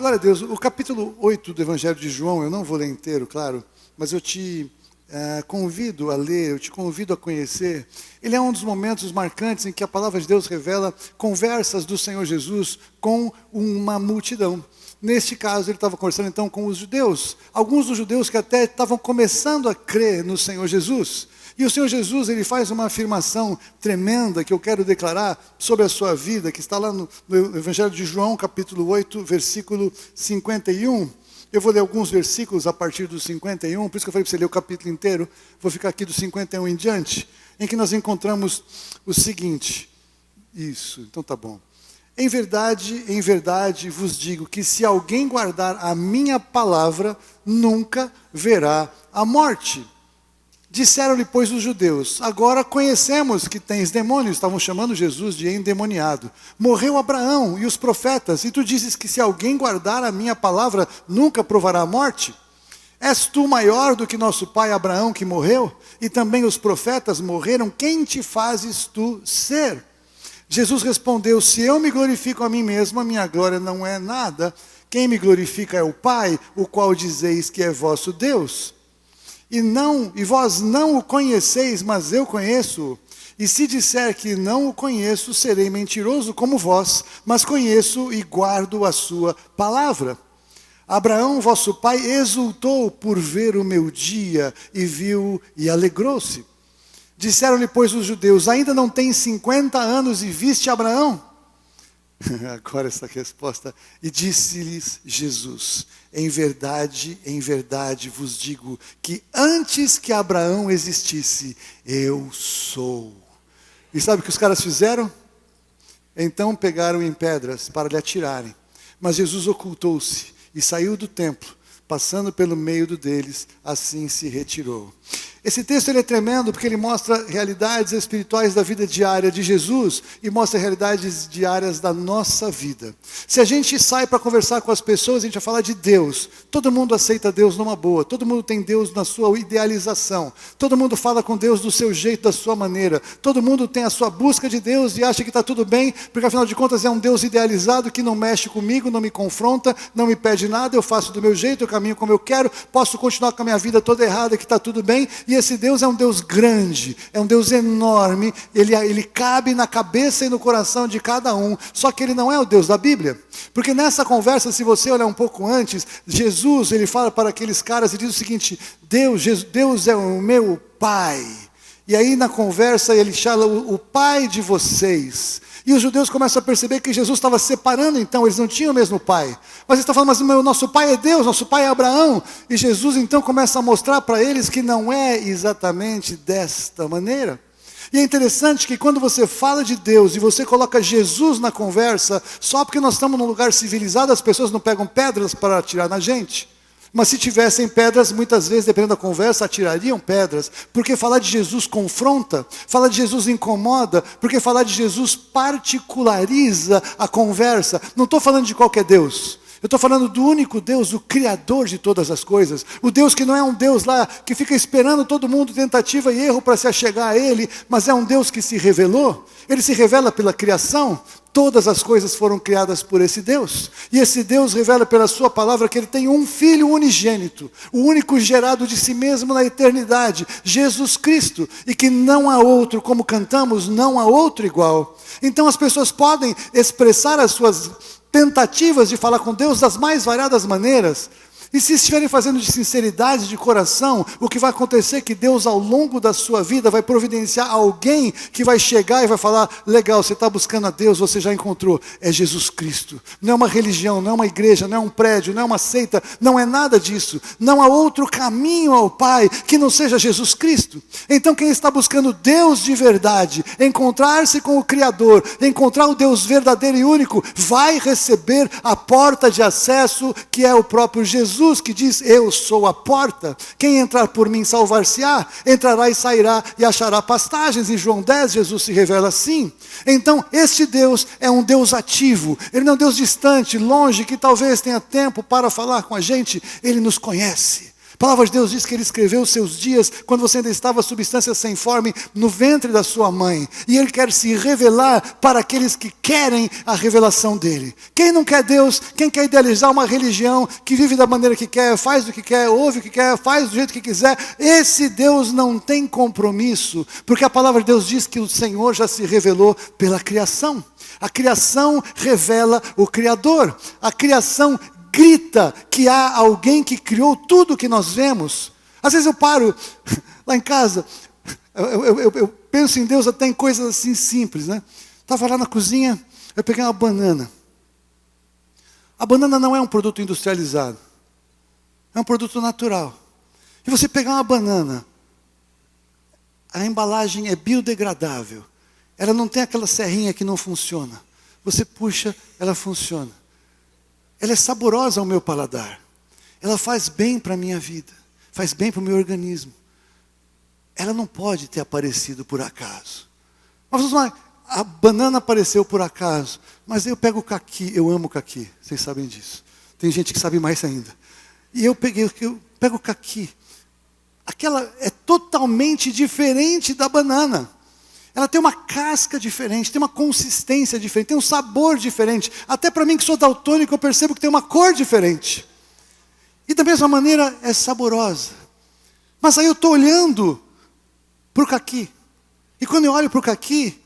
Glória a Deus. O capítulo 8 do Evangelho de João, eu não vou ler inteiro, claro, mas eu te convido a ler, eu te convido a conhecer. Ele é um dos momentos marcantes em que a palavra de Deus revela conversas do Senhor Jesus com uma multidão. Neste caso, ele estava conversando então com os judeus. Alguns dos judeus que até estavam começando a crer no Senhor Jesus. E o Senhor Jesus, ele faz uma afirmação tremenda que eu quero declarar sobre a sua vida, que está lá no Evangelho de João, capítulo 8, versículo 51. Eu vou ler alguns versículos a partir do 51, por isso que eu falei para você ler o capítulo inteiro. Vou ficar aqui do 51 em diante, em que nós encontramos o seguinte. Isso, então tá bom. Em verdade vos digo que se alguém guardar a minha palavra, nunca verá a morte. Disseram-lhe, pois, os judeus, agora conhecemos que tens demônios. Estavam chamando Jesus de endemoniado. Morreu Abraão e os profetas, e tu dizes que se alguém guardar a minha palavra, nunca provará a morte? És tu maior do que nosso pai Abraão que morreu? E também os profetas morreram? Quem te fazes tu ser? Jesus respondeu, se eu me glorifico a mim mesmo, a minha glória não é nada. Quem me glorifica é o Pai, o qual dizeis que é vosso Deus. E vós não o conheceis, mas eu conheço-o. E se disser que não o conheço, serei mentiroso como vós, mas conheço e guardo a sua palavra. Abraão, vosso pai, exultou por ver o meu dia, e viu e alegrou-se. Disseram-lhe, pois, os judeus, ainda não tens 50 anos e viste Abraão? Agora essa resposta. E disse-lhes Jesus, em verdade vos digo, que antes que Abraão existisse, eu sou. E sabe o que os caras fizeram? Então pegaram em pedras para lhe atirarem. Mas Jesus ocultou-se e saiu do templo, passando pelo meio deles, assim se retirou. Esse texto ele é tremendo porque ele mostra realidades espirituais da vida diária de Jesus e mostra realidades diárias da nossa vida. Se a gente sai para conversar com as pessoas, a gente vai falar de Deus. Todo mundo aceita Deus numa boa, todo mundo tem Deus na sua idealização, todo mundo fala com Deus do seu jeito, da sua maneira, todo mundo tem a sua busca de Deus e acha que está tudo bem, porque afinal de contas é um Deus idealizado que não mexe comigo, não me confronta, não me pede nada, eu faço do meu jeito, eu caminho como eu quero, posso continuar com a minha vida toda errada, que está tudo bem. E esse Deus é um Deus grande, é um Deus enorme, ele cabe na cabeça e no coração de cada um, só que ele não é o Deus da Bíblia, porque nessa conversa, se você olhar um pouco antes, Jesus, ele fala para aqueles caras e diz o seguinte, Deus é o meu Pai, e aí na conversa ele chama o Pai de vocês. E os judeus começam a perceber que Jesus estava separando, então, eles não tinham o mesmo pai. Mas eles estão falando, mas o nosso pai é Deus, nosso pai é Abraão. E Jesus então começa a mostrar para eles que não é exatamente desta maneira. E é interessante que quando você fala de Deus e você coloca Jesus na conversa, só porque nós estamos num lugar civilizado, as pessoas não pegam pedras para atirar na gente. Mas se tivessem pedras, muitas vezes, dependendo da conversa, atirariam pedras. Porque falar de Jesus confronta, falar de Jesus incomoda, porque falar de Jesus particulariza a conversa. Não estou falando de qualquer Deus. Eu estou falando do único Deus, o Criador de todas as coisas. O Deus que não é um Deus lá que fica esperando todo mundo, tentativa e erro para se achegar a Ele, mas é um Deus que se revelou. Ele se revela pela criação. Todas as coisas foram criadas por esse Deus. E esse Deus revela pela sua palavra que Ele tem um Filho unigênito, o único gerado de si mesmo na eternidade, Jesus Cristo. E que não há outro, como cantamos, não há outro igual. Então as pessoas podem expressar as suas tentativas de falar com Deus das mais variadas maneiras. E se estiverem fazendo de sinceridade, de coração, o que vai acontecer é que Deus ao longo da sua vida vai providenciar alguém que vai chegar e vai falar, legal, você está buscando a Deus, você já encontrou, é Jesus Cristo. Não é uma religião, não é uma igreja, não é um prédio, não é uma seita, não é nada disso. Não há outro caminho ao Pai que não seja Jesus Cristo. Então quem está buscando Deus de verdade, encontrar-se com o Criador, encontrar o Deus verdadeiro e único, vai receber a porta de acesso que é o próprio Jesus, que diz, eu sou a porta, quem entrar por mim salvar-se-á, entrará e sairá e achará pastagens. Em João 10, Jesus se revela assim. Então, este Deus é um Deus ativo, Ele não é um Deus distante, longe, que talvez tenha tempo para falar com a gente, Ele nos conhece. palavra de Deus diz que Ele escreveu os seus dias quando você ainda estava substância sem forma no ventre da sua mãe. E Ele quer se revelar para aqueles que querem a revelação dEle. Quem não quer Deus, quem quer idealizar uma religião que vive da maneira que quer, faz o que quer, ouve o que quer, faz do jeito que quiser, esse Deus não tem compromisso, porque a palavra de Deus diz que o Senhor já se revelou pela criação. A criação revela o Criador. A criação grita que há alguém que criou tudo que nós vemos. Às vezes eu paro lá em casa, eu penso em Deus até em coisas assim simples, né? Estava lá na cozinha, eu peguei uma banana. A banana não é um produto industrializado, é um produto natural. E você pegar uma banana, a embalagem é biodegradável, ela não tem aquela serrinha que não funciona. Você puxa, ela funciona. Ela é saborosa ao meu paladar. Ela faz bem para a minha vida. Faz bem para o meu organismo. Ela não pode ter aparecido por acaso. Mas a banana apareceu por acaso. Mas eu pego o caqui. Eu amo o caqui. Vocês sabem disso. Tem gente que sabe mais ainda. E eu pego o caqui. Aquela é totalmente diferente da banana. Ela tem uma casca diferente, tem uma consistência diferente, tem um sabor diferente. Até para mim que sou daltônico, eu percebo que tem uma cor diferente. E da mesma maneira é saborosa. Mas aí eu estou olhando para o caqui. E quando eu olho para o caqui,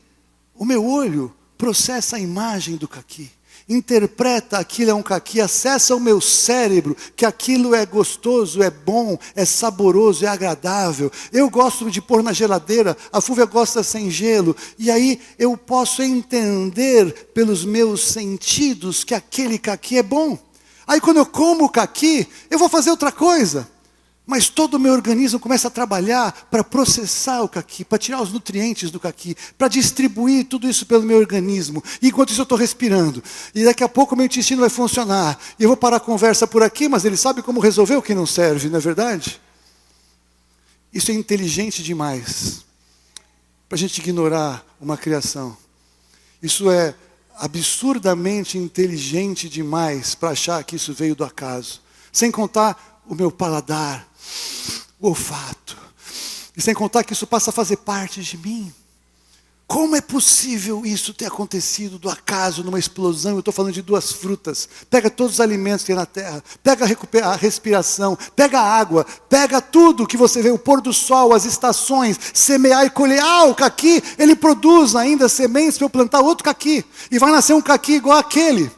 o meu olho processa a imagem do caqui. Interpreta aquilo é um caqui, acessa o meu cérebro, que aquilo é gostoso, é bom, é saboroso, é agradável. Eu gosto de pôr na geladeira, a Fúvia gosta sem gelo. E aí eu posso entender pelos meus sentidos que aquele caqui é bom. Aí quando eu como o caqui, eu vou fazer outra coisa. Mas todo o meu organismo começa a trabalhar para processar o caqui, para tirar os nutrientes do caqui, para distribuir tudo isso pelo meu organismo. E enquanto isso eu estou respirando. E daqui a pouco o meu intestino vai funcionar. E eu vou parar a conversa por aqui, mas ele sabe como resolver o que não serve, não é verdade? Isso é inteligente demais para a gente ignorar uma criação. Isso é absurdamente inteligente demais para achar que isso veio do acaso. Sem contar o meu paladar, o olfato. E sem contar que isso passa a fazer parte de mim. Como é possível isso ter acontecido do acaso, numa explosão? Eu estou falando de 2 frutas. Pega todos os alimentos que tem na terra. Pega a respiração. Pega a água. Pega tudo que você vê, o pôr do sol, as estações, semear e colher. O caqui, ele produz ainda sementes para eu plantar outro caqui. E vai nascer um caqui igual aquele.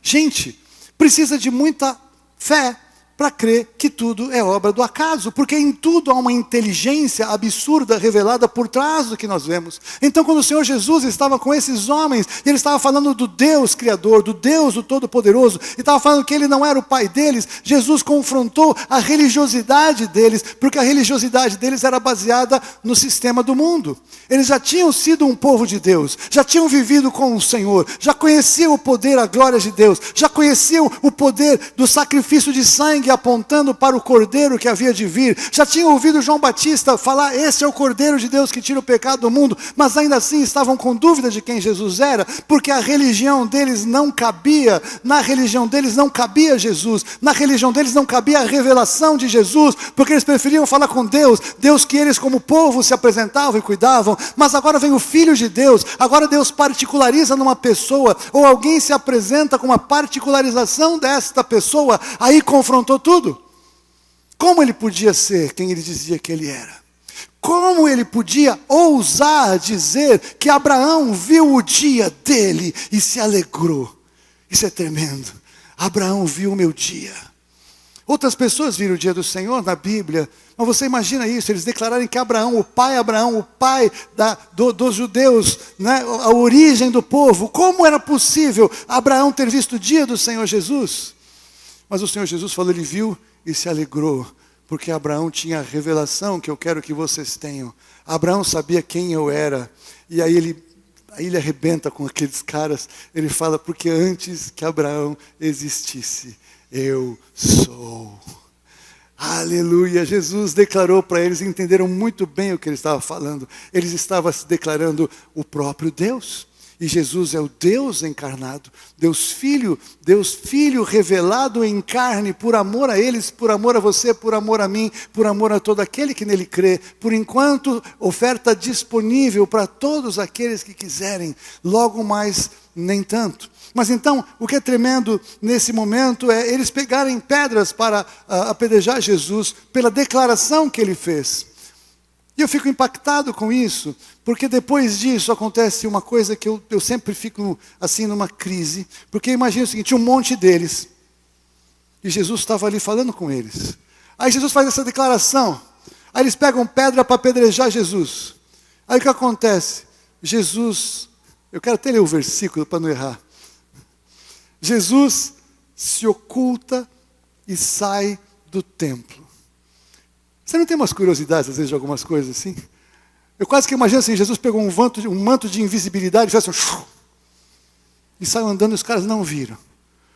Gente, precisa de muita fé para crer que tudo é obra do acaso, porque em tudo há uma inteligência absurda revelada por trás do que nós vemos. Então quando o Senhor Jesus estava com esses homens, ele estava falando do Deus Criador, do Deus do Todo-Poderoso, e estava falando que ele não era o pai deles. Jesus confrontou a religiosidade deles, porque a religiosidade deles era baseada no sistema do mundo. Eles já tinham sido um povo de Deus, já tinham vivido com o Senhor, já conheciam o poder, a glória de Deus, já conheciam o poder do sacrifício de sangue apontando para o Cordeiro que havia de vir. Já tinham ouvido João Batista falar, esse é o Cordeiro de Deus que tira o pecado do mundo, mas ainda assim estavam com dúvida de quem Jesus era, porque a religião deles não cabia, na religião deles não cabia Jesus, na religião deles não cabia a revelação de Jesus, porque eles preferiam falar com Deus, Deus que eles como povo se apresentavam e cuidavam. Mas agora vem o Filho de Deus, agora Deus particulariza numa pessoa, ou alguém se apresenta com uma particularização desta pessoa, aí confrontou tudo. Como ele podia ser quem ele dizia que ele era? Como ele podia ousar dizer que Abraão viu o dia dele e se alegrou? Isso é tremendo. Abraão viu o meu dia. Outras pessoas viram o dia do Senhor na Bíblia, mas você imagina isso, eles declararem que Abraão, o pai dos judeus, né, a origem do povo, como era possível Abraão ter visto o dia do Senhor Jesus? Mas o Senhor Jesus falou, ele viu e se alegrou, porque Abraão tinha a revelação que eu quero que vocês tenham. Abraão sabia quem eu era, e aí ele arrebenta com aqueles caras, ele fala, porque antes que Abraão existisse, eu sou. Aleluia, Jesus declarou para eles, entenderam muito bem o que ele estava falando. Eles estavam se declarando o próprio Deus. E Jesus é o Deus encarnado, Deus Filho revelado em carne, por amor a eles, por amor a você, por amor a mim, por amor a todo aquele que nele crê. Por enquanto, oferta disponível para todos aqueles que quiserem, logo mais nem tanto. Mas então, o que é tremendo nesse momento é eles pegarem pedras para apedrejar Jesus pela declaração que ele fez. E eu fico impactado com isso, porque depois disso acontece uma coisa que eu sempre fico assim numa crise. Porque imagina o seguinte, um monte deles, e Jesus estava ali falando com eles. Aí Jesus faz essa declaração, aí eles pegam pedra para apedrejar Jesus. Aí o que acontece? Jesus, eu quero até ler o versículo para não errar. Jesus se oculta e sai do templo. Você não tem umas curiosidades, às vezes, de algumas coisas assim? Eu quase que imagino assim, Jesus pegou um manto de invisibilidade e fez assim, e saiu andando e os caras não viram.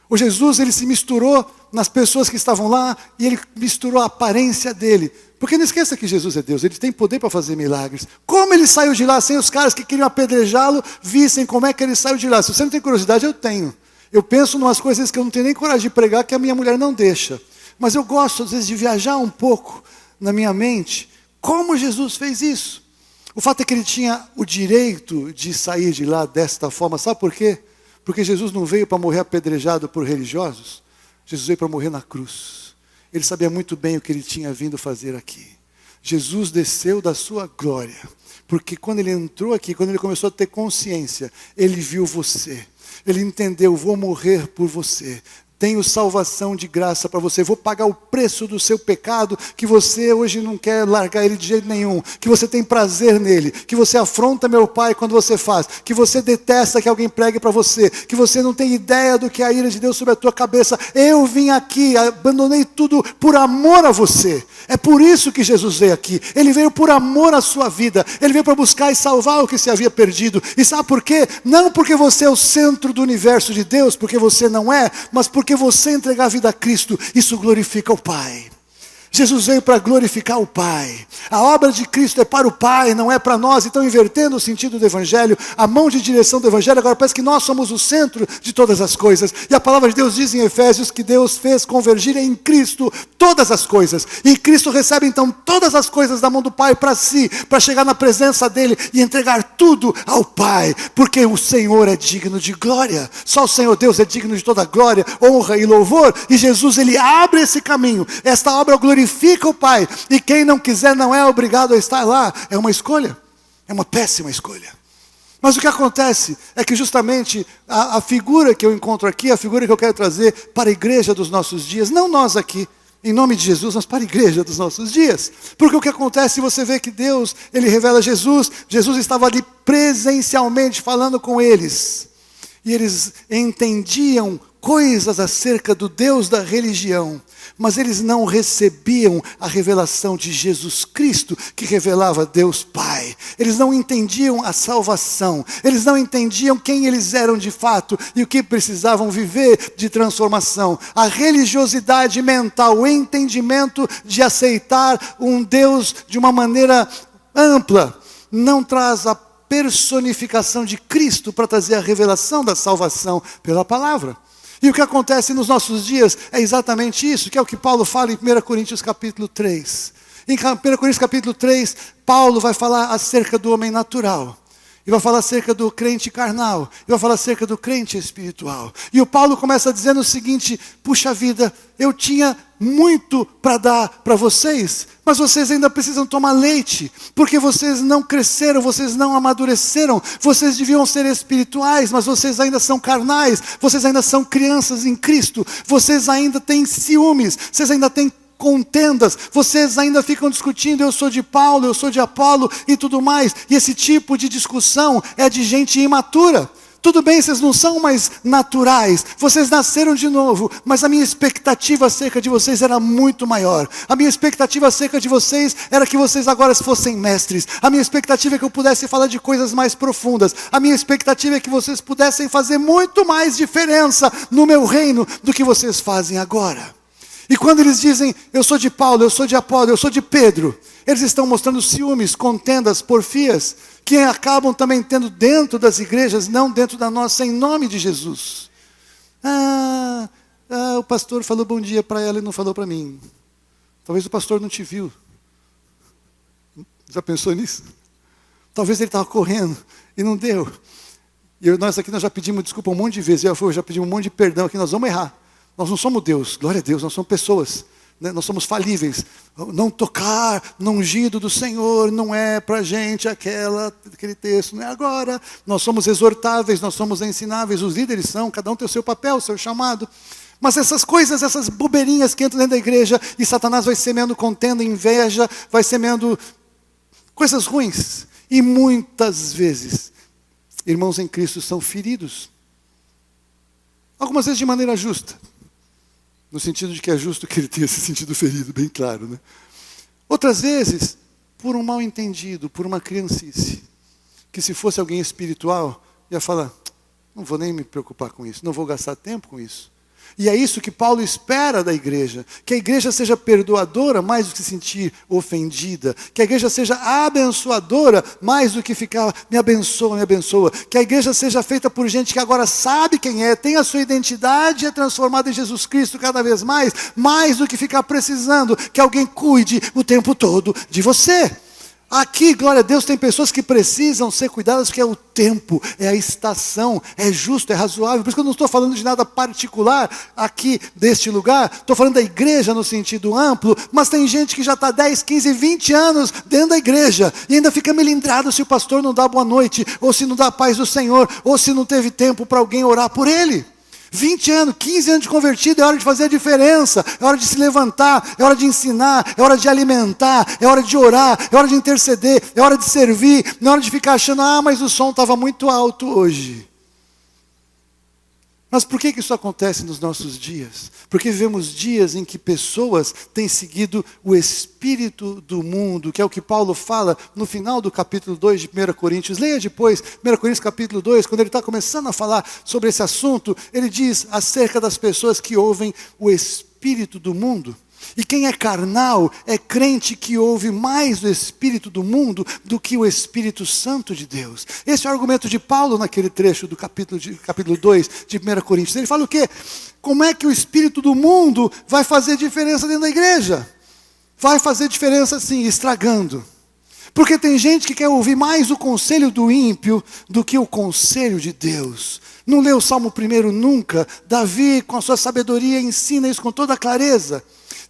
O Jesus, ele se misturou nas pessoas que estavam lá e ele misturou a aparência dele. Porque não esqueça que Jesus é Deus, ele tem poder para fazer milagres. Como ele saiu de lá sem os caras que queriam apedrejá-lo vissem como é que ele saiu de lá? Se você não tem curiosidade, eu tenho. Eu penso em umas coisas que eu não tenho nem coragem de pregar, que a minha mulher não deixa. Mas eu gosto, às vezes, de viajar um pouco na minha mente, como Jesus fez isso. O fato é que ele tinha o direito de sair de lá desta forma. Sabe por quê? Porque Jesus não veio para morrer apedrejado por religiosos. Jesus veio para morrer na cruz. Ele sabia muito bem o que ele tinha vindo fazer aqui. Jesus desceu da sua glória. Porque quando ele entrou aqui, quando ele começou a ter consciência, ele viu você. Ele entendeu, vou morrer por você. Tenho salvação de graça para você. Vou pagar o preço do seu pecado, que você hoje não quer largar ele de jeito nenhum. Que você tem prazer nele. Que você afronta meu Pai quando você faz. Que você detesta que alguém pregue para você. Que você não tem ideia do que é a ira de Deus sobre a tua cabeça. Eu vim aqui, abandonei tudo por amor a você. É por isso que Jesus veio aqui. Ele veio por amor à sua vida. Ele veio para buscar e salvar o que se havia perdido. E sabe por quê? Não porque você é o centro do universo de Deus, porque você não é, mas porque você entregar a vida a Cristo, isso glorifica o Pai. Jesus veio para glorificar o Pai. A obra de Cristo é para o Pai, não é para nós. Então, invertendo o sentido do Evangelho, a mão de direção do Evangelho, agora parece que nós somos o centro de todas as coisas. E a palavra de Deus diz em Efésios que Deus fez convergir em Cristo todas as coisas. E Cristo recebe então todas as coisas da mão do Pai para si, para chegar na presença dEle e entregar tudo ao Pai. Porque o Senhor é digno de glória. Só o Senhor Deus é digno de toda glória, honra e louvor. E Jesus, Ele abre esse caminho. Esta obra glorifica o Pai, e quem não quiser não é obrigado a estar lá. É uma escolha, é uma péssima escolha. Mas o que acontece é que justamente a figura que eu encontro aqui, a figura que eu quero trazer para a igreja dos nossos dias, não nós aqui, em nome de Jesus, mas para a igreja dos nossos dias. Porque o que acontece, você vê que Deus, Ele revela Jesus estava ali presencialmente falando com eles, e eles entendiam coisas acerca do Deus da religião, mas eles não recebiam a revelação de Jesus Cristo, que revelava Deus Pai. Eles não entendiam a salvação, eles não entendiam quem eles eram de fato e o que precisavam viver de transformação. A religiosidade mental, o entendimento de aceitar um Deus de uma maneira ampla, não traz a personificação de Cristo para trazer a revelação da salvação pela palavra. E o que acontece nos nossos dias é exatamente isso, que é o que Paulo fala em 1 Coríntios capítulo 3. Em 1 Coríntios capítulo 3, Paulo vai falar acerca do homem natural. E vai falar acerca do crente carnal. E vai falar acerca do crente espiritual. E o Paulo começa dizendo o seguinte: puxa vida, eu tinha muito para dar para vocês, mas vocês ainda precisam tomar leite, porque vocês não cresceram, vocês não amadureceram, vocês deviam ser espirituais, mas vocês ainda são carnais, vocês ainda são crianças em Cristo, vocês ainda têm ciúmes, vocês ainda têm contendas, vocês ainda ficam discutindo, eu sou de Paulo, eu sou de Apolo e tudo mais, e esse tipo de discussão é de gente imatura. Tudo bem, vocês não são mais naturais, vocês nasceram de novo, mas a minha expectativa acerca de vocês era muito maior. A minha expectativa acerca de vocês era que vocês agora fossem mestres. A minha expectativa é que eu pudesse falar de coisas mais profundas. A minha expectativa é que vocês pudessem fazer muito mais diferença no meu reino do que vocês fazem agora. E quando eles dizem, eu sou de Paulo, eu sou de Apolo, eu sou de Pedro, eles estão mostrando ciúmes, contendas, porfias, que acabam também tendo dentro das igrejas, não dentro da nossa, em nome de Jesus. O pastor falou bom dia para ela e não falou para mim. Talvez o pastor não te viu. Já pensou nisso? Talvez ele estava correndo e não deu. E nós já pedimos desculpa um monte de vezes. Eu já pedimos um monte de perdão aqui, nós vamos errar. Nós não somos Deus, glória a Deus, nós somos pessoas. Né? Nós somos falíveis. Não tocar no ungido do Senhor não é para a gente aquele texto, não é agora. Nós somos exortáveis, nós somos ensináveis, os líderes são, cada um tem o seu papel, o seu chamado. Mas essas coisas, essas bobeirinhas que entram dentro da igreja, e Satanás vai semeando contenda, inveja, vai semeando coisas ruins. E muitas vezes, irmãos em Cristo são feridos. Algumas vezes de maneira justa. No sentido de que é justo que ele tenha se sentido ferido, bem claro, né? Outras vezes, por um mal entendido, por uma criancice. Que se fosse alguém espiritual, ia falar, não vou nem me preocupar com isso, não vou gastar tempo com isso. E é isso que Paulo espera da igreja, que a igreja seja perdoadora mais do que se sentir ofendida, que a igreja seja abençoadora mais do que ficar, me abençoa, que a igreja seja feita por gente que agora sabe quem é, tem a sua identidade e é transformada em Jesus Cristo cada vez mais do que ficar precisando que alguém cuide o tempo todo de você. Aqui, glória a Deus, tem pessoas que precisam ser cuidadas, porque é o tempo, é a estação, é justo, é razoável. Por isso que eu não estou falando de nada particular aqui deste lugar, estou falando da igreja no sentido amplo, mas tem gente que já está 10, 15, 20 anos dentro da igreja, e ainda fica melindrado se o pastor não dá boa noite, ou se não dá a paz do Senhor, ou se não teve tempo para alguém orar por ele. 20 anos, 15 anos de convertido, é hora de fazer a diferença, é hora de se levantar, é hora de ensinar, é hora de alimentar, é hora de orar, é hora de interceder, é hora de servir, não é hora de ficar achando, mas o som estava muito alto hoje. Mas por que isso acontece nos nossos dias? Porque vivemos dias em que pessoas têm seguido o espírito do mundo, que é o que Paulo fala no final do capítulo 2 de 1 Coríntios. Leia depois, 1 Coríntios capítulo 2, quando ele está começando a falar sobre esse assunto, ele diz acerca das pessoas que ouvem o espírito do mundo. E quem é carnal é crente que ouve mais o espírito do mundo do que o Espírito Santo de Deus. Esse é o argumento de Paulo naquele trecho do capítulo 2 de 1 Coríntios. Ele fala o quê? Como é que o espírito do mundo vai fazer diferença dentro da igreja? Vai fazer diferença sim, estragando. Porque tem gente que quer ouvir mais o conselho do ímpio do que o conselho de Deus. Não leu o Salmo 1 nunca? Davi, com a sua sabedoria, ensina isso com toda clareza.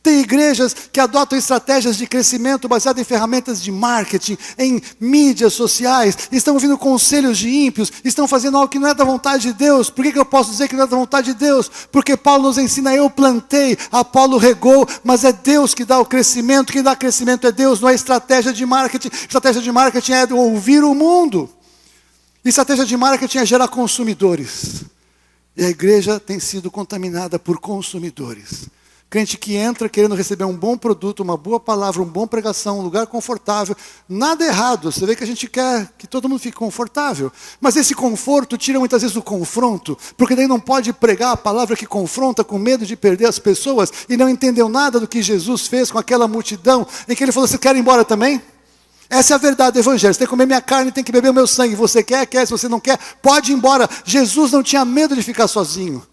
Tem igrejas que adotam estratégias de crescimento baseadas em ferramentas de marketing, em mídias sociais, estão ouvindo conselhos de ímpios, estão fazendo algo que não é da vontade de Deus. Por que eu posso dizer que não é da vontade de Deus? Porque Paulo nos ensina, eu plantei, Apolo regou, mas é Deus que dá o crescimento, quem dá crescimento é Deus, não é estratégia de marketing. Estratégia de marketing é ouvir o mundo. Estratégia de marketing é gerar consumidores. E a igreja tem sido contaminada por consumidores. Crente que entra querendo receber um bom produto, uma boa palavra, uma boa pregação, um lugar confortável. Nada errado, você vê que a gente quer que todo mundo fique confortável. Mas esse conforto tira muitas vezes o confronto, porque daí não pode pregar a palavra que confronta com medo de perder as pessoas e não entendeu nada do que Jesus fez com aquela multidão, em que ele falou, você quer ir embora também? Essa é a verdade do evangelho, você tem que comer minha carne, tem que beber o meu sangue, você quer, se você não quer, pode ir embora. Jesus não tinha medo de ficar sozinho,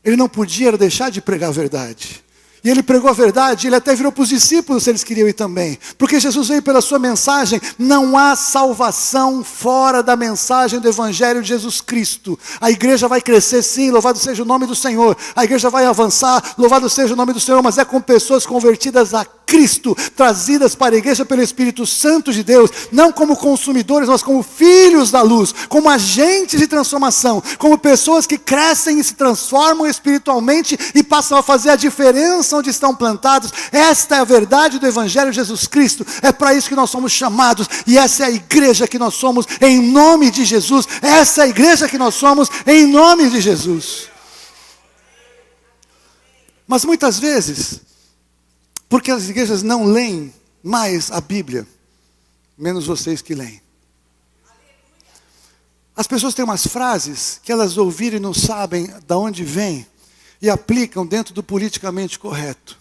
ele não podia deixar de pregar a verdade. E ele pregou a verdade, ele até virou para os discípulos se eles queriam ir também. Porque Jesus veio pela sua mensagem, não há salvação fora da mensagem do Evangelho de Jesus Cristo. A igreja vai crescer sim, louvado seja o nome do Senhor. A igreja vai avançar, louvado seja o nome do Senhor, mas é com pessoas convertidas a Cristo, trazidas para a igreja pelo Espírito Santo de Deus, não como consumidores, mas como filhos da luz, como agentes de transformação, como pessoas que crescem e se transformam espiritualmente e passam a fazer a diferença onde estão plantados. Esta é a verdade do Evangelho de Jesus Cristo, é para isso que nós somos chamados, e essa é a igreja que nós somos em nome de Jesus, essa é a igreja que nós somos em nome de Jesus. Mas muitas vezes, porque as igrejas não leem mais a Bíblia, menos vocês que leem. As pessoas têm umas frases que elas ouviram e não sabem de onde vêm, e aplicam dentro do politicamente correto.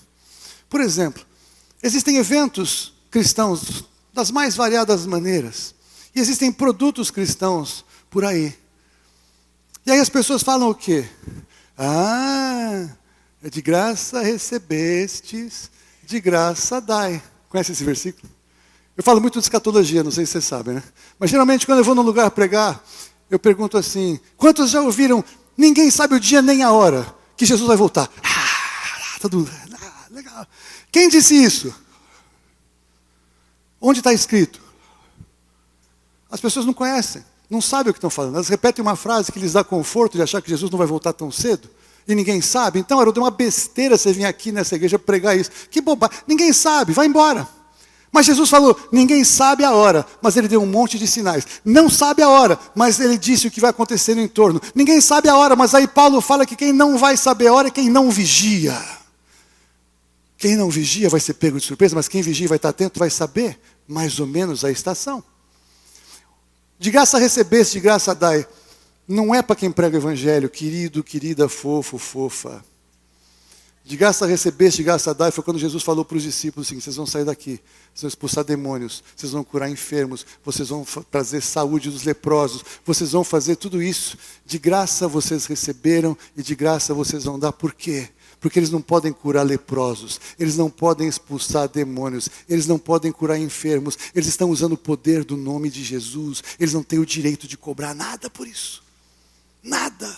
Por exemplo, existem eventos cristãos das mais variadas maneiras. E existem produtos cristãos por aí. E aí as pessoas falam o quê? De graça recebestes, de graça dai. Conhece esse versículo? Eu falo muito de escatologia, não sei se vocês sabem, né? Mas geralmente quando eu vou num lugar pregar, eu pergunto assim, quantos já ouviram, ninguém sabe o dia nem a hora que Jesus vai voltar? Legal. Quem disse isso? Onde está escrito? As pessoas não conhecem, não sabem o que estão falando. Elas repetem uma frase que lhes dá conforto de achar que Jesus não vai voltar tão cedo. E ninguém sabe. Então, era uma besteira você vir aqui nessa igreja pregar isso. Que bobagem. Ninguém sabe, vai embora. Mas Jesus falou, ninguém sabe a hora, mas ele deu um monte de sinais. Não sabe a hora, mas ele disse o que vai acontecer no entorno. Ninguém sabe a hora, mas aí Paulo fala que quem não vai saber a hora é quem não vigia. Quem não vigia vai ser pego de surpresa, mas quem vigia vai estar atento, vai saber mais ou menos a estação. De graça recebeste, de graça dai. Não é para quem prega o evangelho, querido, querida, fofo, fofa. De graça recebeste, de graça dai, foi quando Jesus falou para os discípulos assim, vocês vão sair daqui, vocês vão expulsar demônios, vocês vão curar enfermos, vocês vão trazer saúde dos leprosos, vocês vão fazer tudo isso. De graça vocês receberam e de graça vocês vão dar. Por quê? Porque eles não podem curar leprosos, eles não podem expulsar demônios, eles não podem curar enfermos, eles estão usando o poder do nome de Jesus, eles não têm o direito de cobrar nada por isso. Nada.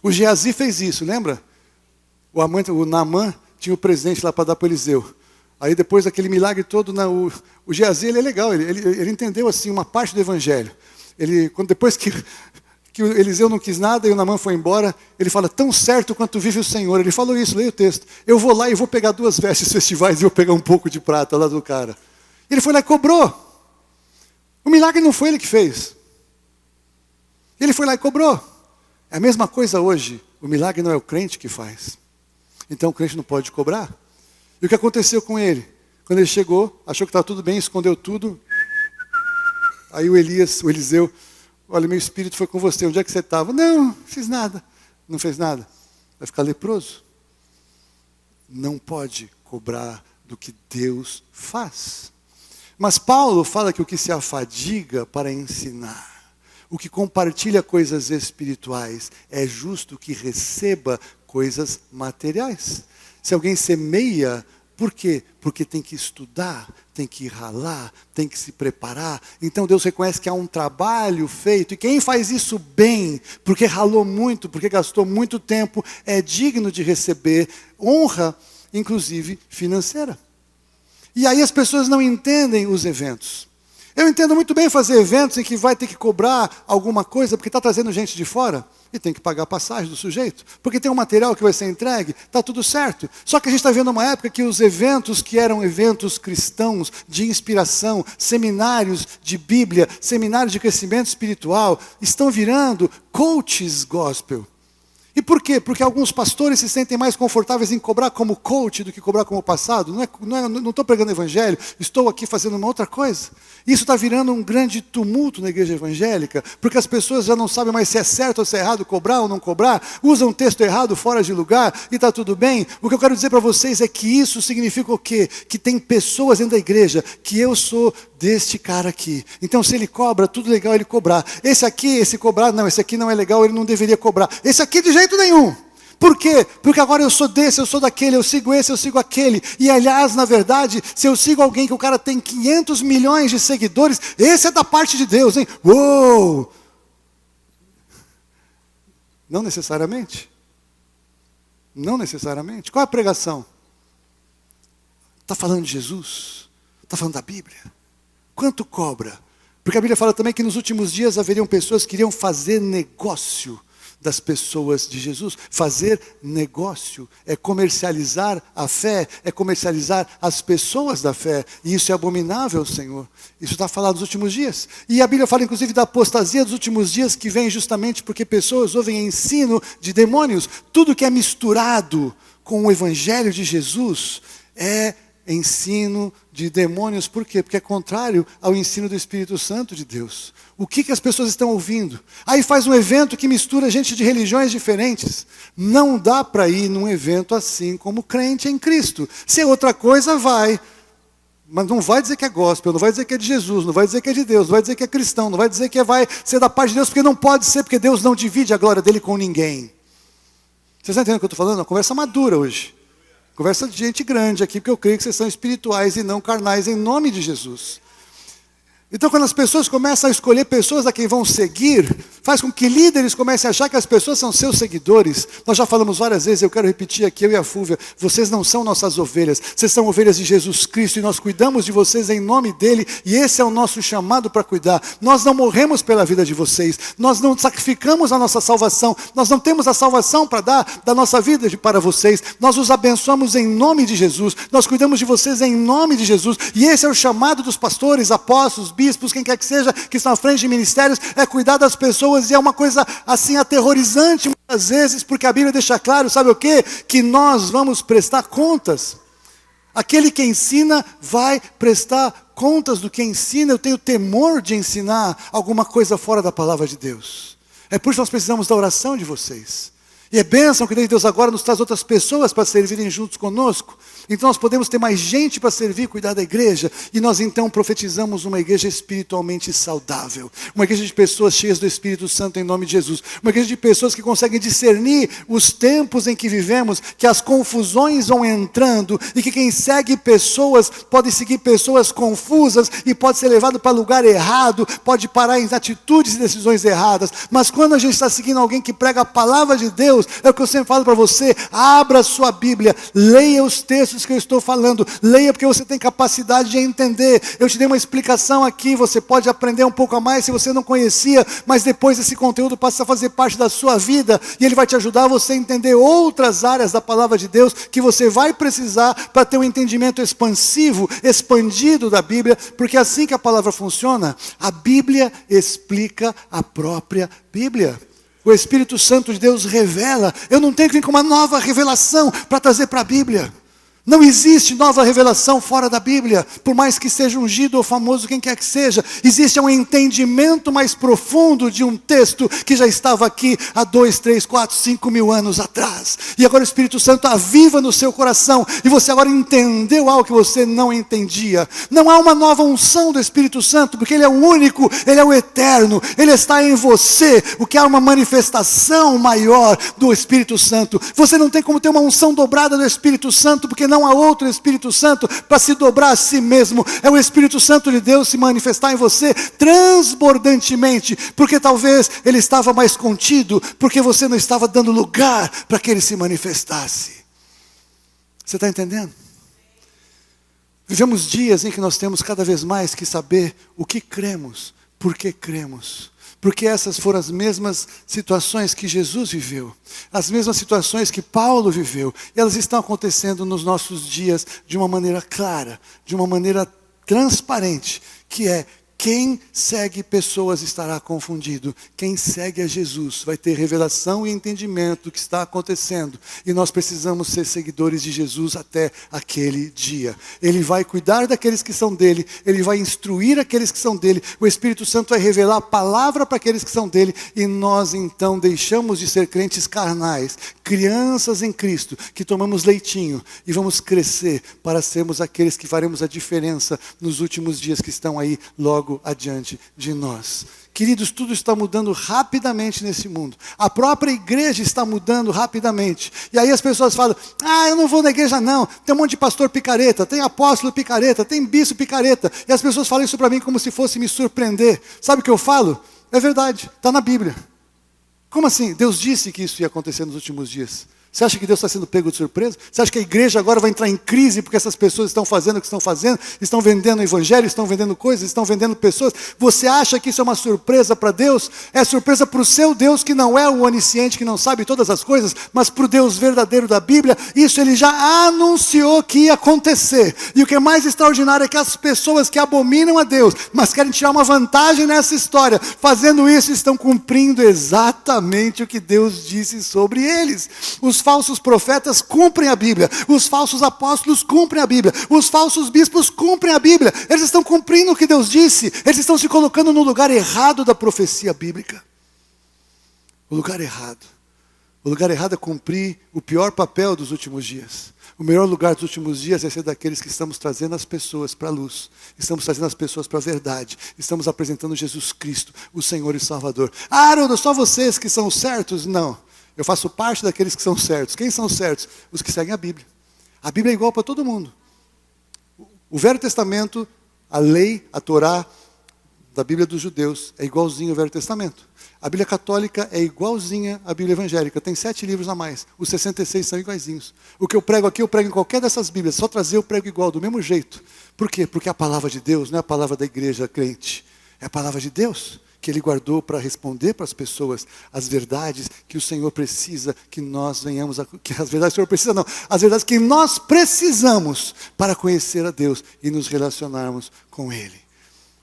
O Geazi fez isso, lembra? O Naamã tinha o presente lá para dar para o Eliseu. Aí depois daquele milagre todo, o Geazi ele é legal, ele entendeu assim uma parte do evangelho. Depois que o Eliseu não quis nada e o Naamã foi embora, ele fala, tão certo quanto vive o Senhor. Ele falou isso, leia o texto. Eu vou lá e vou pegar 2 vestes festivais e vou pegar um pouco de prata lá do cara. Ele foi lá e cobrou. O milagre não foi ele que fez. Ele foi lá e cobrou. É a mesma coisa hoje. O milagre não é o crente que faz. Então o crente não pode cobrar. E o que aconteceu com ele? Quando ele chegou, achou que estava tudo bem, escondeu tudo. Aí o Eliseu, olha, meu espírito foi com você, onde é que você estava? Não fiz nada. Não fez nada. Vai ficar leproso. Não pode cobrar do que Deus faz. Mas Paulo fala que o que se afadiga para ensinar, o que compartilha coisas espirituais, é justo que receba coisas materiais. Se alguém semeia, por quê? Porque tem que estudar, tem que ralar, tem que se preparar. Então Deus reconhece que há um trabalho feito. E quem faz isso bem, porque ralou muito, porque gastou muito tempo, é digno de receber honra, inclusive financeira. E aí as pessoas não entendem os eventos. Eu entendo muito bem fazer eventos em que vai ter que cobrar alguma coisa, porque está trazendo gente de fora, e tem que pagar a passagem do sujeito, porque tem um material que vai ser entregue, está tudo certo. Só que a gente está vendo uma época que os eventos que eram eventos cristãos, de inspiração, seminários de Bíblia, seminários de crescimento espiritual, estão virando coaches gospel. E por quê? Porque alguns pastores se sentem mais confortáveis em cobrar como coach do que cobrar como passado. Não estou pregando evangelho, estou aqui fazendo uma outra coisa. Isso está virando um grande tumulto na igreja evangélica, porque as pessoas já não sabem mais se é certo ou se é errado cobrar ou não cobrar, usam um texto errado fora de lugar e está tudo bem. O que eu quero dizer para vocês é que isso significa o quê? Que tem pessoas dentro da igreja, que eu sou deste cara aqui. Então se ele cobra, tudo legal ele cobrar. Esse cobrar, não, esse aqui não é legal, ele não deveria cobrar. Esse aqui de jeito nenhum. Por quê? Porque agora eu sou desse, eu sou daquele, eu sigo esse, eu sigo aquele. E aliás, na verdade, se eu sigo alguém que o cara tem 500 milhões de seguidores, esse é da parte de Deus, hein? Uou! Não necessariamente. Não necessariamente. Qual é a pregação? Está falando de Jesus? Está falando da Bíblia? Quanto cobra? Porque a Bíblia fala também que nos últimos dias haveriam pessoas que iriam fazer negócio das pessoas de Jesus. Fazer negócio é comercializar a fé, é comercializar as pessoas da fé. E isso é abominável, Senhor. Isso está falado nos últimos dias. E a Bíblia fala inclusive da apostasia dos últimos dias, que vem justamente porque pessoas ouvem ensino de demônios. Tudo que é misturado com o Evangelho de Jesus é ensino de demônios. Por quê? Porque é contrário ao ensino do Espírito Santo de Deus. O que as pessoas estão ouvindo? Aí faz um evento que mistura gente de religiões diferentes. Não dá para ir num evento assim como crente em Cristo. Se é outra coisa, vai. Mas não vai dizer que é gospel, não vai dizer que é de Jesus, não vai dizer que é de Deus, não vai dizer que é cristão, não vai dizer que vai ser da parte de Deus, porque não pode ser, porque Deus não divide a glória dele com ninguém. Vocês estão entendendo o que eu estou falando? Uma conversa madura hoje. Conversa de gente grande aqui, porque eu creio que vocês são espirituais e não carnais, em nome de Jesus. Então, quando as pessoas começam a escolher pessoas a quem vão seguir, faz com que líderes comecem a achar que as pessoas são seus seguidores. Nós já falamos várias vezes, eu quero repetir aqui, eu e a Fúvia, vocês não são nossas ovelhas, vocês são ovelhas de Jesus Cristo, e nós cuidamos de vocês em nome dele, e esse é o nosso chamado para cuidar. Nós não morremos pela vida de vocês, nós não sacrificamos a nossa salvação, nós não temos a salvação para dar da nossa vida para vocês, nós os abençoamos em nome de Jesus, nós cuidamos de vocês em nome de Jesus, e esse é o chamado dos pastores, apóstolos, bispos, quem quer que seja, que estão à frente de ministérios, é cuidar das pessoas, e é uma coisa assim aterrorizante muitas vezes, porque a Bíblia deixa claro, sabe o quê? Que nós vamos prestar contas. Aquele que ensina vai prestar contas do que ensina. Eu tenho temor de ensinar alguma coisa fora da palavra de Deus. É por isso que nós precisamos da oração de vocês. E é bênção que Deus agora nos traz outras pessoas para servirem juntos conosco. Então nós podemos ter mais gente para servir, cuidar da igreja. E nós então profetizamos uma igreja espiritualmente saudável. Uma igreja de pessoas cheias do Espírito Santo em nome de Jesus. Uma igreja de pessoas que conseguem discernir os tempos em que vivemos, que as confusões vão entrando e que quem segue pessoas pode seguir pessoas confusas e pode ser levado para lugar errado, pode parar em atitudes e decisões erradas. Mas quando a gente está seguindo alguém que prega a palavra de Deus, é o que eu sempre falo para você, abra a sua Bíblia, leia os textos que eu estou falando, leia porque você tem capacidade de entender. Eu te dei uma explicação aqui, você pode aprender um pouco a mais se você não conhecia, mas depois esse conteúdo passa a fazer parte da sua vida, e ele vai te ajudar a você entender outras áreas da palavra de Deus, que você vai precisar para ter um entendimento expansivo, expandido da Bíblia, porque é assim que a palavra funciona. A Bíblia explica a própria Bíblia. O Espírito Santo de Deus revela. Eu não tenho que vir com uma nova revelação para trazer para a Bíblia. Não existe nova revelação fora da Bíblia, por mais que seja ungido ou famoso, quem quer que seja. Existe um entendimento mais profundo de um texto que já estava aqui há 2, 3, 4, 5 mil anos atrás. E agora o Espírito Santo aviva no seu coração, e você agora entendeu algo que você não entendia. Não há uma nova unção do Espírito Santo, porque Ele é o único, Ele é o eterno, Ele está em você. O que há uma manifestação maior do Espírito Santo. Você não tem como ter uma unção dobrada do Espírito Santo, porque não há outro Espírito Santo para se dobrar a si mesmo. É o Espírito Santo de Deus se manifestar em você transbordantemente, porque talvez ele estava mais contido, porque você não estava dando lugar para que ele se manifestasse. Você está entendendo? Vivemos dias em que nós temos cada vez mais que saber o que cremos, por que cremos. Porque essas foram as mesmas situações que Jesus viveu. As mesmas situações que Paulo viveu. E elas estão acontecendo nos nossos dias de uma maneira clara, de uma maneira transparente, que é: quem segue pessoas estará confundido. Quem segue a Jesus vai ter revelação e entendimento do que está acontecendo. E nós precisamos ser seguidores de Jesus até aquele dia. Ele vai cuidar daqueles que são dele. Ele vai instruir aqueles que são dele. O Espírito Santo vai revelar a palavra para aqueles que são dele. E nós então deixamos de ser crentes carnais, crianças em Cristo, que tomamos leitinho e vamos crescer para sermos aqueles que faremos a diferença nos últimos dias que estão aí logo adiante de nós. Queridos, tudo está mudando rapidamente nesse mundo. A própria igreja está mudando rapidamente. E aí as pessoas falam: eu não vou na igreja não. Tem um monte de pastor picareta, tem apóstolo picareta, tem bispo picareta. E as pessoas falam isso para mim como se fosse me surpreender. Sabe o que eu falo? É verdade, está na Bíblia. Como assim? Deus disse que isso ia acontecer nos últimos dias. Você acha que Deus está sendo pego de surpresa? Você acha que a igreja agora vai entrar em crise porque essas pessoas estão fazendo o que estão fazendo? Estão vendendo o evangelho, estão vendendo coisas, estão vendendo pessoas? Você acha que isso é uma surpresa para Deus? É surpresa para o seu Deus, que não é o onisciente, que não sabe todas as coisas, mas para o Deus verdadeiro da Bíblia. Isso ele já anunciou que ia acontecer. E o que é mais extraordinário é que as pessoas que abominam a Deus, mas querem tirar uma vantagem nessa história, fazendo isso, estão cumprindo exatamente o que Deus disse sobre eles. Os Os falsos profetas cumprem a Bíblia. Os falsos apóstolos cumprem a Bíblia. Os falsos bispos cumprem a Bíblia. Eles estão cumprindo o que Deus disse. Eles estão se colocando no lugar errado da profecia bíblica. O lugar errado. O lugar errado é cumprir o pior papel dos últimos dias. O melhor lugar dos últimos dias é ser daqueles que estamos trazendo as pessoas para a luz. Estamos trazendo as pessoas para a verdade. Estamos apresentando Jesus Cristo, o Senhor e Salvador. Ah, Haroldo, só vocês que são certos? Não. Eu faço parte daqueles que são certos. Quem são certos? Os que seguem a Bíblia. A Bíblia é igual para todo mundo. O Velho Testamento, a lei, a Torá da Bíblia dos judeus é igualzinho ao Velho Testamento. A Bíblia católica é igualzinha à Bíblia evangélica. Tem 7 livros a mais. Os 66 são iguaizinhos. O que eu prego aqui, eu prego em qualquer dessas Bíblias. Só trazer eu prego igual, do mesmo jeito. Por quê? Porque a palavra de Deus não é a palavra da igreja crente. É a palavra de Deus que Ele guardou para responder para as pessoas as verdades que o Senhor precisa que nós venhamos a... Que as verdades que o Senhor precisa, não. As verdades que nós precisamos para conhecer a Deus e nos relacionarmos com Ele.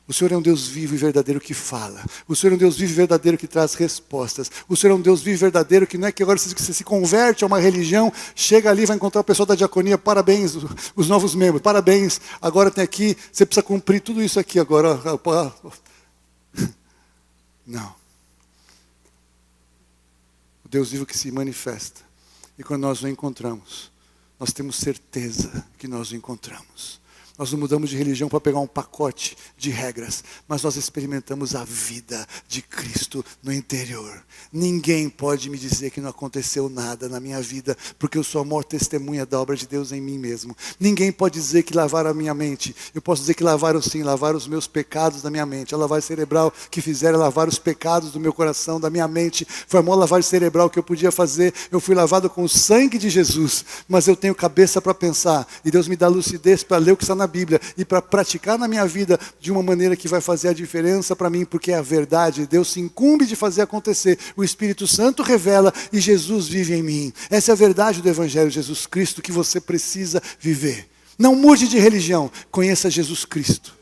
O Senhor é um Deus vivo e verdadeiro que fala. O Senhor é um Deus vivo e verdadeiro que traz respostas. O Senhor é um Deus vivo e verdadeiro que não é que agora você se converte a uma religião, chega ali, vai encontrar o pessoal da diaconia, parabéns, os novos membros, parabéns, agora tem aqui, você precisa cumprir tudo isso aqui agora. Não. O Deus vivo que se manifesta. E quando nós o encontramos, nós temos certeza que nós o encontramos. Nós não mudamos de religião para pegar um pacote de regras, mas nós experimentamos a vida de Cristo no interior. Ninguém pode me dizer que não aconteceu nada na minha vida, porque eu sou a maior testemunha da obra de Deus em mim mesmo. Ninguém pode dizer que lavaram a minha mente. Eu posso dizer que lavaram sim, lavaram os meus pecados da minha mente. A lavagem cerebral que fizeram lavar os pecados do meu coração, da minha mente. Foi a maior lavagem cerebral que eu podia fazer. Eu fui lavado com o sangue de Jesus, mas eu tenho cabeça para pensar. E Deus me dá lucidez para ler o que está na Bíblia e para praticar na minha vida de uma maneira que vai fazer a diferença para mim, porque é a verdade. Deus se incumbe de fazer acontecer. O Espírito Santo revela e Jesus vive em mim. Essa é a verdade do Evangelho de Jesus Cristo que você precisa viver. Não mude de religião, conheça Jesus Cristo.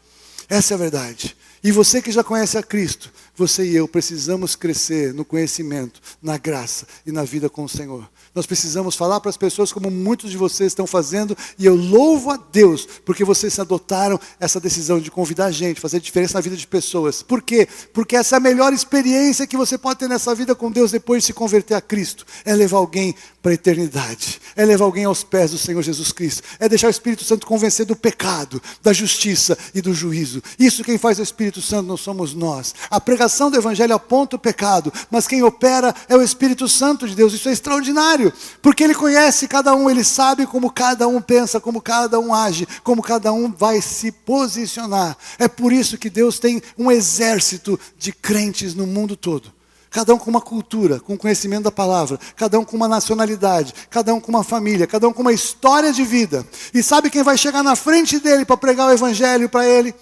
Essa é a verdade. E você que já conhece a Cristo, você e eu precisamos crescer no conhecimento, na graça e na vida com o Senhor. Nós precisamos falar para as pessoas como muitos de vocês estão fazendo, e eu louvo a Deus, porque vocês adotaram essa decisão de convidar a gente, fazer diferença na vida de pessoas. Por quê? Porque essa é a melhor experiência que você pode ter nessa vida com Deus depois de se converter a Cristo. É levar alguém para a eternidade. É levar alguém aos pés do Senhor Jesus Cristo. É deixar o Espírito Santo convencer do pecado, da justiça e do juízo. Isso quem faz é o Espírito Santo, não somos nós. A pregação do Evangelho aponta o pecado, mas quem opera é o Espírito Santo de Deus. Isso é extraordinário, porque Ele conhece cada um, Ele sabe como cada um pensa, como cada um age, como cada um vai se posicionar. É por isso que Deus tem um exército de crentes no mundo todo. Cada um com uma cultura, com conhecimento da palavra, cada um com uma nacionalidade, cada um com uma família, cada um com uma história de vida. E sabe quem vai chegar na frente dele para pregar o Evangelho para ele?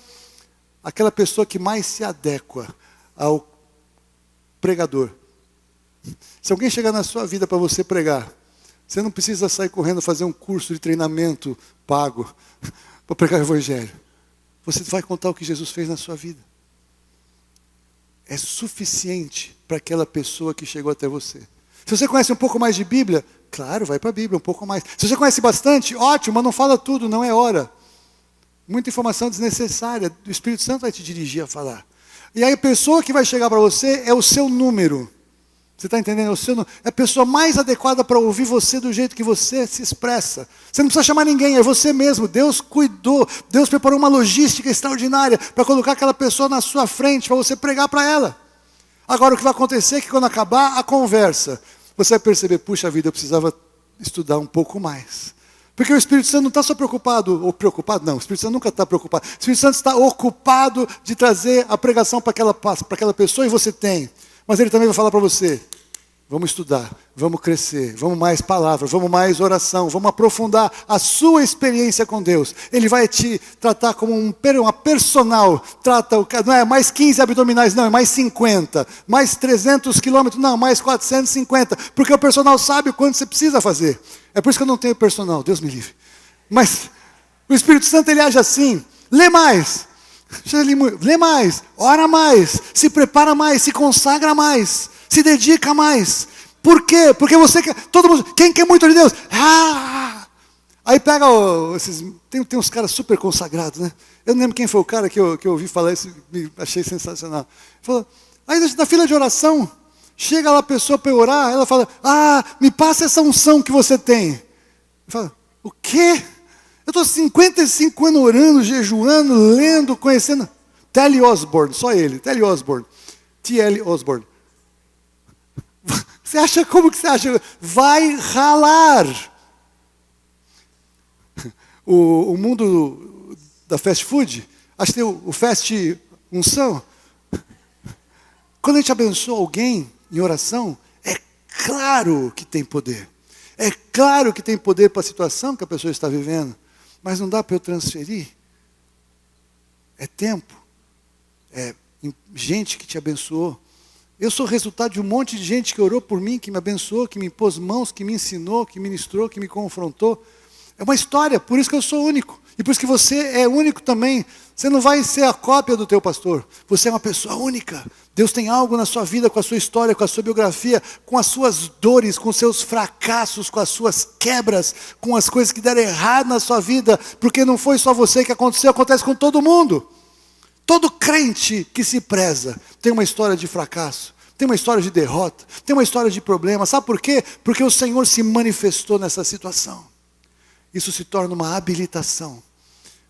Aquela pessoa que mais se adequa ao pregador. Se alguém chegar na sua vida para você pregar, você não precisa sair correndo fazer um curso de treinamento pago para pregar o Evangelho. Você vai contar o que Jesus fez na sua vida. É suficiente para aquela pessoa que chegou até você. Se você conhece um pouco mais de Bíblia, claro, vai para a Bíblia um pouco mais. Se você conhece bastante, ótimo, mas não fala tudo, não é hora. Muita informação desnecessária, o Espírito Santo vai te dirigir a falar. E aí a pessoa que vai chegar para você é o seu número. Você está entendendo? É a pessoa mais adequada para ouvir você do jeito que você se expressa. Você não precisa chamar ninguém, é você mesmo. Deus cuidou, Deus preparou uma logística extraordinária para colocar aquela pessoa na sua frente, para você pregar para ela. Agora o que vai acontecer é que quando acabar a conversa, você vai perceber, puxa vida, eu precisava estudar um pouco mais. Porque o Espírito Santo não está só preocupado, ou preocupado, não, o Espírito Santo nunca está preocupado. O Espírito Santo está ocupado de trazer a pregação para aquela pessoa, e você tem. Mas Ele também vai falar para você, vamos estudar, vamos crescer, vamos mais palavra, vamos mais oração, vamos aprofundar a sua experiência com Deus. Ele vai te tratar como uma personal, não é mais 15 abdominais, não, é mais 50, mais 300 quilômetros, não, mais 450, porque o personal sabe o quanto você precisa fazer. É por isso que eu não tenho personal, Deus me livre. Mas o Espírito Santo, ele age assim, lê mais, ora mais, se prepara mais, se consagra mais, se dedica mais. Por quê? Porque você quer, todo mundo, quem quer muito de Deus? Aí pega tem uns caras super consagrados, né? Eu não lembro quem foi o cara que eu ouvi falar isso, me achei sensacional. Falou, aí na fila de oração, chega lá a pessoa para orar, ela fala, me passa essa unção que você tem. Fala, o quê? Eu estou 55 anos orando, jejuando, lendo, conhecendo. T.L. Osborne, só ele, T.L. Osborne. T.L. Osborne. Você acha, como que você acha? Vai ralar. O mundo da fast food, acho que tem o fast unção. Quando a gente abençoa alguém em oração, é claro que tem poder. É claro que tem poder para a situação que a pessoa está vivendo. Mas não dá para eu transferir. É tempo. É gente que te abençoou. Eu sou resultado de um monte de gente que orou por mim, que me abençoou, que me impôs mãos, que me ensinou, que ministrou, que me confrontou. É uma história, por isso que eu sou único. E por isso que você é único também. Você não vai ser a cópia do teu pastor. Você é uma pessoa única. Deus tem algo na sua vida, com a sua história, com a sua biografia, com as suas dores, com os seus fracassos, com as suas quebras, com as coisas que deram errado na sua vida. Porque não foi só você que aconteceu, acontece com todo mundo. Todo crente que se preza tem uma história de fracasso, tem uma história de derrota, tem uma história de problema. Sabe por quê? Porque o Senhor se manifestou nessa situação. Isso se torna uma habilitação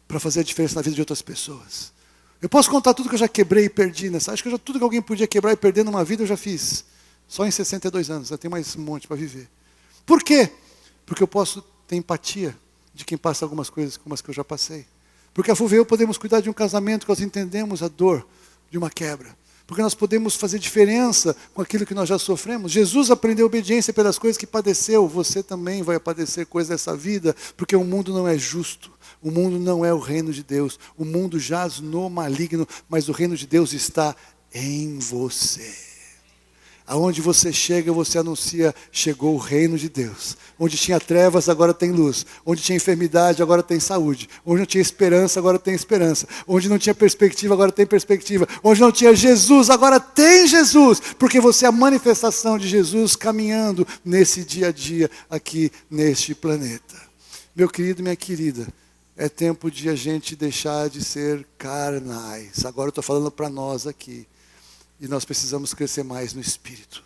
para fazer a diferença na vida de outras pessoas. Eu posso contar tudo que eu já quebrei e perdi nessa. Acho que tudo que alguém podia quebrar e perder numa vida eu já fiz. Só em 62 anos, eu tenho mais um monte para viver. Por quê? Porque eu posso ter empatia de quem passa algumas coisas como as que eu já passei. Porque a FUVE e eu podemos cuidar de um casamento que nós entendemos a dor de uma quebra. Porque nós podemos fazer diferença com aquilo que nós já sofremos. Jesus aprendeu obediência pelas coisas que padeceu. Você também vai padecer coisas dessa vida, porque o mundo não é justo. O mundo não é o reino de Deus. O mundo jaz no maligno, mas o reino de Deus está em você. Aonde você chega, você anuncia, chegou o reino de Deus. Onde tinha trevas, agora tem luz. Onde tinha enfermidade, agora tem saúde. Onde não tinha esperança, agora tem esperança. Onde não tinha perspectiva, agora tem perspectiva. Onde não tinha Jesus, agora tem Jesus. Porque você é a manifestação de Jesus caminhando nesse dia a dia aqui neste planeta. Meu querido, minha querida, é tempo de a gente deixar de ser carnais. Agora eu estou falando para nós aqui. E nós precisamos crescer mais no Espírito.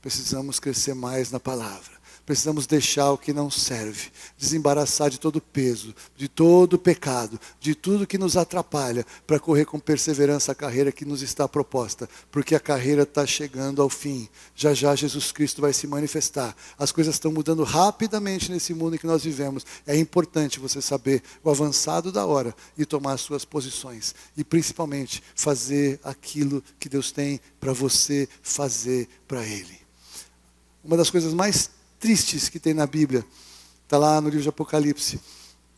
Precisamos crescer mais na palavra. Precisamos deixar o que não serve. Desembaraçar de todo peso, de todo pecado, de tudo que nos atrapalha, para correr com perseverança a carreira que nos está proposta. Porque a carreira está chegando ao fim. Já já Jesus Cristo vai se manifestar. As coisas estão mudando rapidamente nesse mundo em que nós vivemos. É importante você saber o avançado da hora e tomar as suas posições. E principalmente fazer aquilo que Deus tem para você fazer para Ele. Uma das coisas mais tristes que tem na Bíblia, está lá no livro de Apocalipse,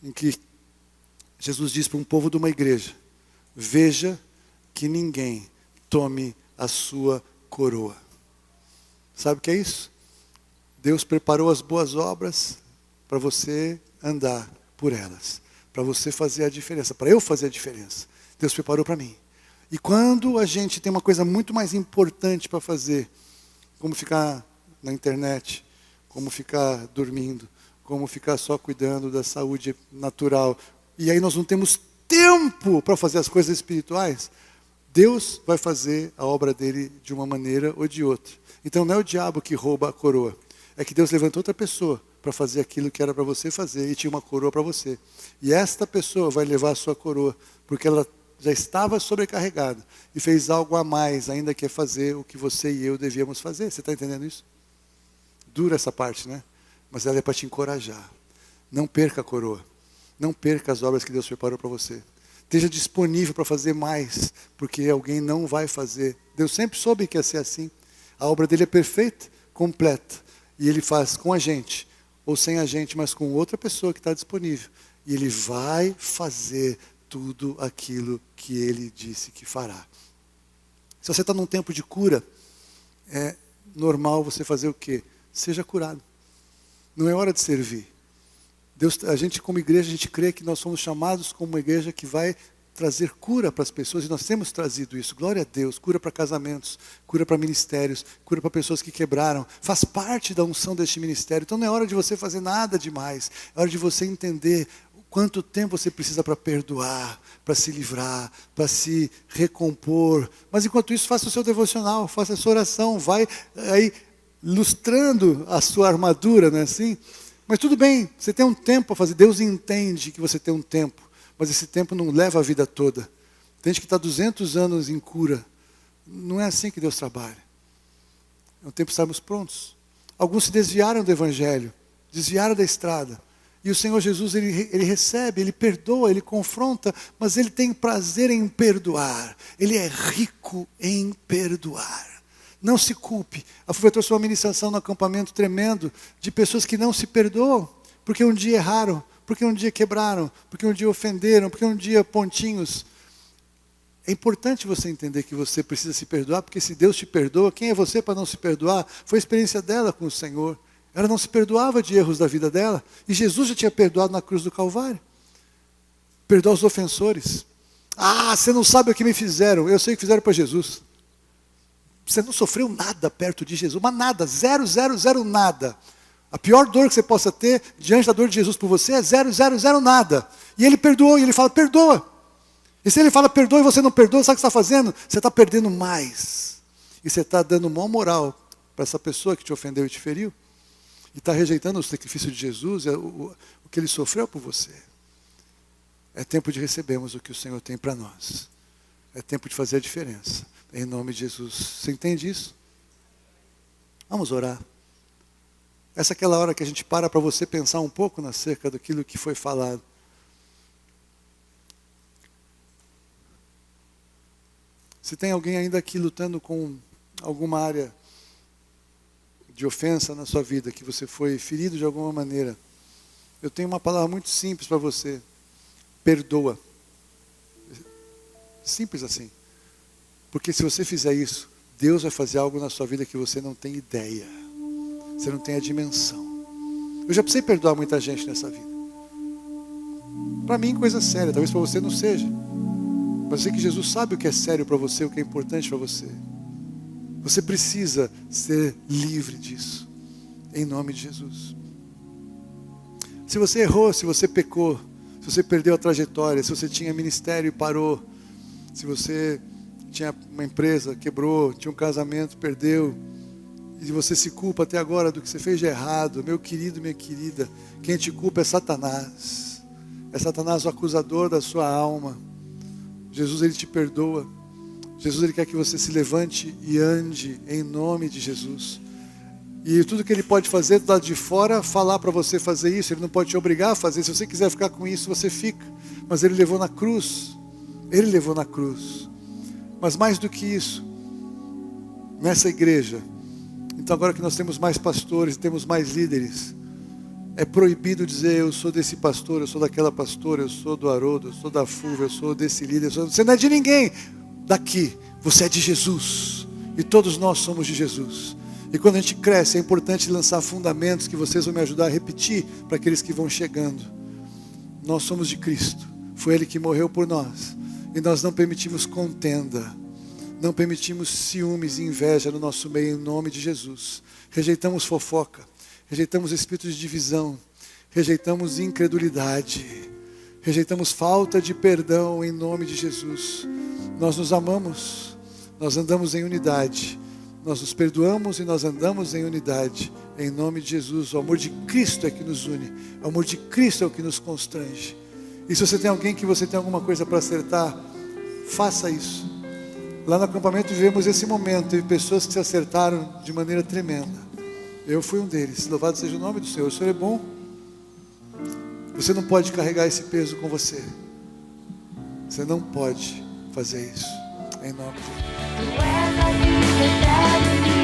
em que Jesus diz para um povo de uma igreja, veja que ninguém tome a sua coroa. Sabe o que é isso? Deus preparou as boas obras para você andar por elas, para você fazer a diferença, para eu fazer a diferença. Deus preparou para mim. E quando a gente tem uma coisa muito mais importante para fazer, como ficar na internet, como ficar dormindo, como ficar só cuidando da saúde natural. E aí nós não temos tempo para fazer as coisas espirituais. Deus vai fazer a obra dele de uma maneira ou de outra. Então não é o diabo que rouba a coroa. É que Deus levantou outra pessoa para fazer aquilo que era para você fazer e tinha uma coroa para você. E esta pessoa vai levar a sua coroa, porque ela já estava sobrecarregada e fez algo a mais, ainda que é fazer o que você e eu devíamos fazer. Você está entendendo isso? Dura essa parte, né? Mas ela é para te encorajar. Não perca a coroa. Não perca as obras que Deus preparou para você. Esteja disponível para fazer mais, porque alguém não vai fazer. Deus sempre soube que ia ser assim. A obra dele é perfeita, completa. E ele faz com a gente, ou sem a gente, mas com outra pessoa que está disponível. E ele vai fazer tudo aquilo que ele disse que fará. Se você está num tempo de cura, é normal você fazer o quê? Seja curado. Não é hora de servir. Deus, a gente como igreja, a gente crê que nós somos chamados como uma igreja que vai trazer cura para as pessoas, e nós temos trazido isso, glória a Deus, cura para casamentos, cura para ministérios, cura para pessoas que quebraram, faz parte da unção deste ministério. Então não é hora de você fazer nada demais, é hora de você entender quanto tempo você precisa para perdoar, para se livrar, para se recompor. Mas enquanto isso, faça o seu devocional, faça a sua oração, vai aí lustrando a sua armadura, não é assim? Mas tudo bem, você tem um tempo para fazer, Deus entende que você tem um tempo, mas esse tempo não leva a vida toda. Tem gente que está 200 anos em cura. Não é assim que Deus trabalha. É um tempo de estarmos prontos. Alguns se desviaram do Evangelho, desviaram da estrada. E o Senhor Jesus, ele recebe, Ele perdoa, Ele confronta, mas Ele tem prazer em perdoar. Ele é rico em perdoar. Não se culpe. A FUVA trouxe uma ministração no acampamento tremendo de pessoas que não se perdoam, porque um dia erraram, porque um dia quebraram, porque um dia ofenderam, porque um dia pontinhos. É importante você entender que você precisa se perdoar, porque se Deus te perdoa, quem é você para não se perdoar? Foi a experiência dela com o Senhor. Ela não se perdoava de erros da vida dela, e Jesus já tinha perdoado na cruz do Calvário. Perdoa os ofensores. Ah, você não sabe o que me fizeram. Eu sei o que fizeram para Jesus. Você não sofreu nada perto de Jesus, mas nada, zero, zero, zero, nada. A pior dor que você possa ter diante da dor de Jesus por você é zero, zero, zero, nada. E Ele perdoou, e Ele fala, perdoa. E se Ele fala, perdoa, e você não perdoa, sabe o que você está fazendo? Você está perdendo mais. E você está dando maior moral para essa pessoa que te ofendeu e te feriu. E está rejeitando o sacrifício de Jesus, o que Ele sofreu por você. É tempo de recebermos o que o Senhor tem para nós. É tempo de fazer a diferença. Em nome de Jesus. Você entende isso? Vamos orar. Essa é aquela hora que a gente para você pensar um pouco acerca daquilo que foi falado. Se tem alguém ainda aqui lutando com alguma área de ofensa na sua vida, que você foi ferido de alguma maneira, eu tenho uma palavra muito simples para você. Perdoa. Simples assim. Porque se você fizer isso, Deus vai fazer algo na sua vida que você não tem ideia. Você não tem a dimensão. Eu já precisei perdoar muita gente nessa vida. Para mim, coisa séria. Talvez para você não seja. Mas eu sei que Jesus sabe o que é sério para você, o que é importante para você. Você precisa ser livre disso. Em nome de Jesus. Se você errou, se você pecou, se você perdeu a trajetória, se você tinha ministério e parou, se você tinha uma empresa, quebrou, tinha um casamento, perdeu, e você se culpa até agora do que você fez de errado, meu querido, minha querida, quem te culpa é Satanás. É Satanás o acusador da sua alma. Jesus, Ele te perdoa. Jesus, Ele quer que você se levante e ande em nome de Jesus. E tudo que Ele pode fazer do lado de fora, falar para você fazer isso. Ele não pode te obrigar a fazer. Se você quiser ficar com isso, você fica. Mas Ele levou na cruz. Ele levou na cruz. Mas mais do que isso, nessa igreja, então agora que nós temos mais pastores, temos mais líderes, é proibido dizer, eu sou desse pastor, eu sou daquela pastora, eu sou do Haroldo, eu sou da FUVA, eu sou desse líder, você não é de ninguém daqui, você é de Jesus, e todos nós somos de Jesus. E quando a gente cresce, é importante lançar fundamentos que vocês vão me ajudar a repetir para aqueles que vão chegando. Nós somos de Cristo, foi Ele que morreu por nós. E nós não permitimos contenda, não permitimos ciúmes e inveja no nosso meio, em nome de Jesus. Rejeitamos fofoca, rejeitamos espíritos de divisão, rejeitamos incredulidade, rejeitamos falta de perdão, em nome de Jesus. Nós nos amamos, nós andamos em unidade, nós nos perdoamos e nós andamos em unidade, em nome de Jesus. O amor de Cristo é que nos une, o amor de Cristo é o que nos constrange. E se você tem alguém que você tem alguma coisa para acertar, faça isso. Lá no acampamento vivemos esse momento. Teve pessoas que se acertaram de maneira tremenda. Eu fui um deles. Louvado seja o nome do Senhor. O Senhor é bom. Você não pode carregar esse peso com você. Você não pode fazer isso. Em nome de Deus.